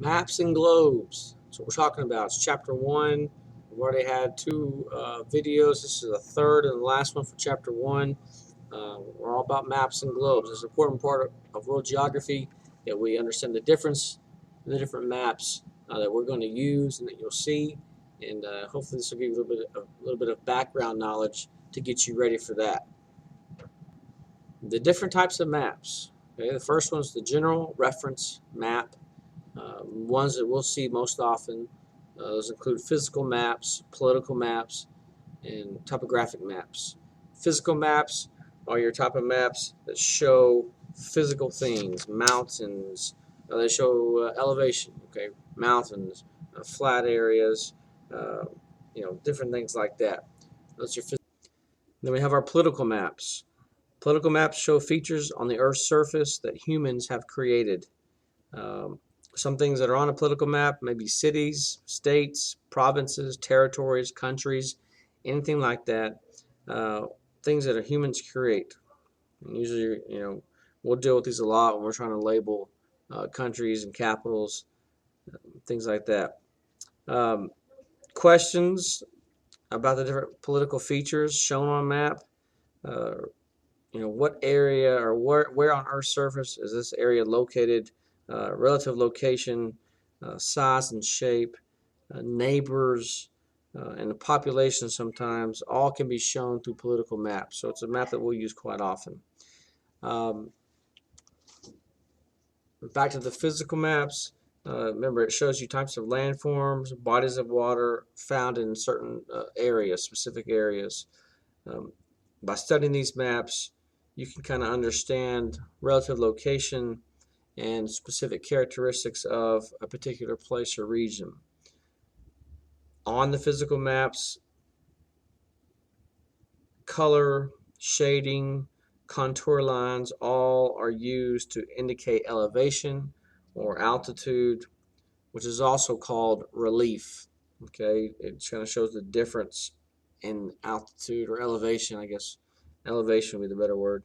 Maps and globes. That's what we're talking about. It's chapter 1. We've already had two videos. This is the third and the last one for chapter 1. We're all about maps and globes. It's an important part of world geography that we understand the difference in the different maps that we're going to use and that you'll see. And hopefully this will give you a little bit of background knowledge to get you ready for that. The different types of maps. Okay, the first one's the general reference map. Ones that we'll see most often, those include physical maps, political maps, and topographic maps. Physical maps are your type of maps that show physical things, mountains. They show elevation, okay, mountains, flat areas, different things like that. Those are physical. Then we have our political maps. Political maps show features on the Earth's surface that humans have created. Um, some things that are on a political map may be cities, states, provinces, territories, countries, anything like that. Things that humans create. And usually, we'll deal with these a lot when we're trying to label countries and capitals, things like that. Um, Questions about the different political features shown on a map. Uh, what area or where on Earth's surface is this area located? Relative location, size and shape, neighbors, and the population sometimes all can be shown through political maps. So it's a map that we'll use quite often. Um, Back to the physical maps. Remember, it shows you types of landforms, bodies of water found in certain areas, specific areas. Um, by studying these maps, you can kind of understand relative location and specific characteristics of a particular place or region. On the physical maps, color, shading, contour lines all are used to indicate elevation or altitude, which is also called relief. Okay, it kind of shows the difference in altitude or elevation, I guess. Elevation would be the better word,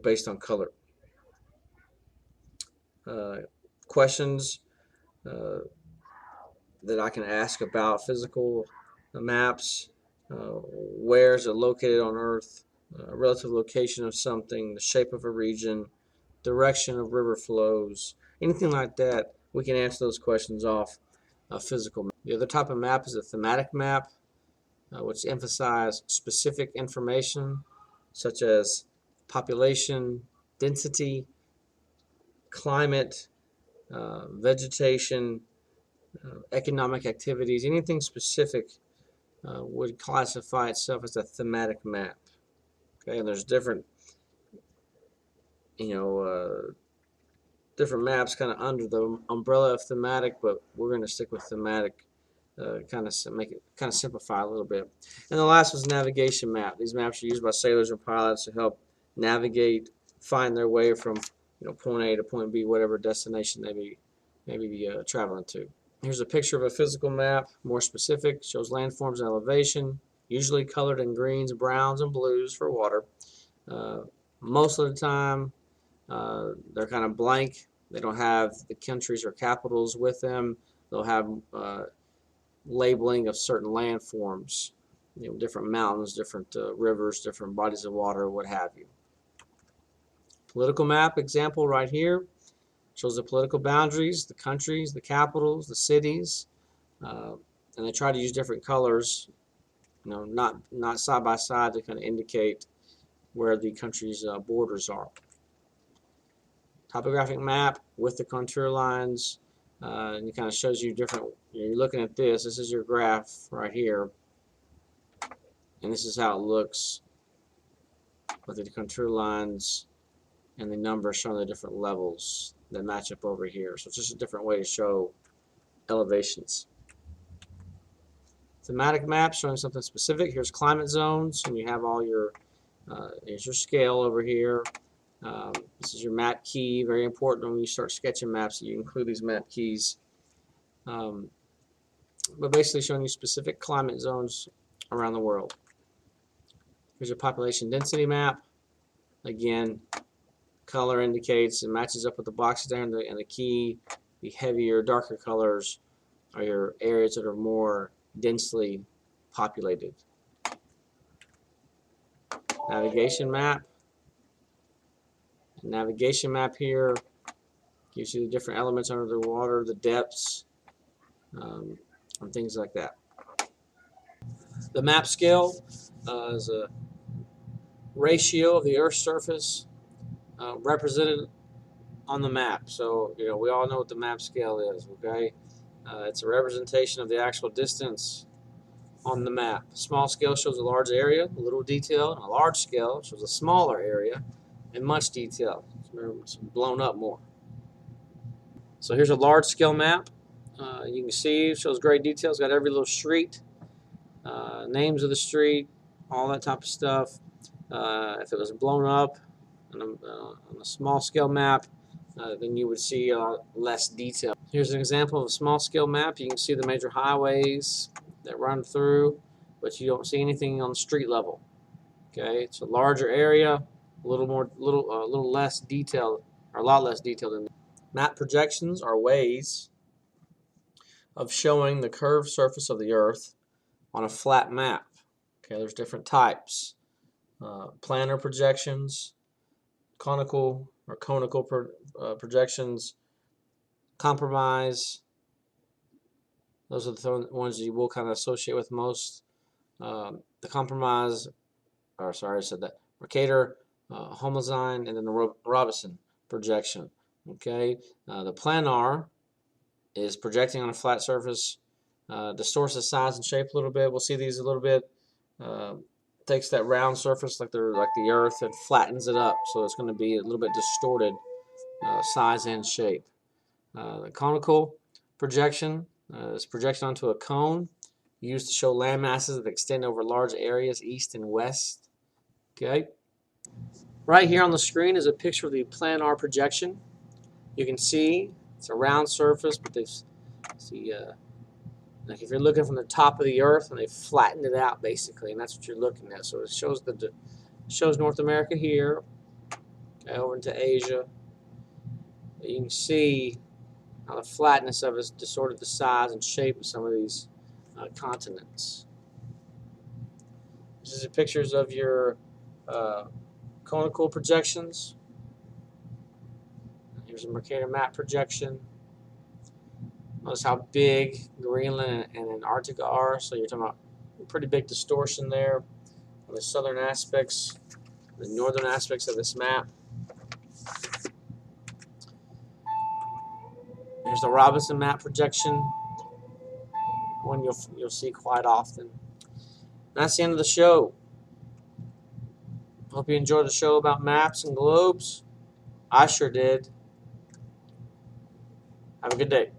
based on color. Questions that I can ask about physical maps. Where is it located on Earth? Relative location of something, the shape of a region, direction of river flows, anything like that. We can answer those questions off a physical map. The other type of map is a thematic map, which emphasize specific information such as population, density, climate, vegetation, economic activities, anything specific would classify itself as a thematic map. Okay, and there's different, different maps kind of under the umbrella of thematic, but we're going to stick with thematic, kind of make it kind of simplify a little bit. And the last was navigation map. These maps are used by sailors and pilots to help navigate, find their way from point A to point B, whatever destination they may be traveling to. Here's a picture of a physical map, more specific, shows landforms and elevation, usually colored in greens, browns, and blues for water. Most of the time, they're kind of blank. They don't have the countries or capitals with them. They'll have labeling of certain landforms, different mountains, different rivers, different bodies of water, what have you. Political map example right here shows the political boundaries, the countries, the capitals, the cities, and they try to use different colors, not side by side, to kind of indicate where the country's borders are. Topographic map with the contour lines, and it kind of shows you different. You're looking at this. This is your graph right here, and this is how it looks with the contour lines and the numbers showing the different levels that match up over here. So it's just a different way to show elevations. Thematic map showing something specific. Here's climate zones, and you have all your here's your scale over here. This is your map key. Very important when you start sketching maps that you include these map keys. But basically showing you specific climate zones around the world. Here's your population density map. Again, color indicates and matches up with the boxes there and the key The heavier, darker colors are your areas that are more densely populated. Navigation map. The navigation map here gives you the different elements under the water, the depths, and things like that. The map scale is a ratio of the Earth's surface represented on the map. So, you know, we all know what the map scale is, okay? It's a representation of the actual distance on the map. A small scale shows a large area, a little detail, and a large scale shows a smaller area and much detail. It's blown up more. So here's a large scale map. You can see it shows great details. Got every little street, names of the street, all that type of stuff. If it was blown up on a small scale map, then you would see less detail. Here's an example of a small scale map. You can see the major highways that run through, but you don't see anything on the street level. Okay, it's a larger area, a little less detailed, or a lot less detailed than. Map projections are ways of showing the curved surface of the Earth on a flat map. Okay, there's different types. Planar projections, conical projections, compromise. Those are the ones you will kind of associate with most. The compromise, or sorry, I said that. Mercator, Homozyne, and then the Robison projection. Okay, the planar is projecting on a flat surface, distorts the size and shape a little bit. We'll see these a little bit. Takes that round surface like the Earth and flattens it up, so it's going to be a little bit distorted size and shape. The conical projection is projection onto a cone used to show land masses that extend over large areas east and west. Okay. Right here on the screen is a picture of the planar projection. You can see it's a round surface, but they see like if you're looking from the top of the Earth, and they flattened it out basically, and that's what you're looking at. So it shows North America here, okay, over into Asia. You can see how the flatness of it has distorted the size and shape of some of these continents. This is pictures of your conical projections. Here's a Mercator map projection. Notice how big Greenland and Antarctica are. So you're talking about a pretty big distortion there on the southern aspects, the northern aspects of this map. Here's the Robison map projection, one you'll see quite often. That's the end of the show. Hope you enjoyed the show about maps and globes. I sure did. Have a good day.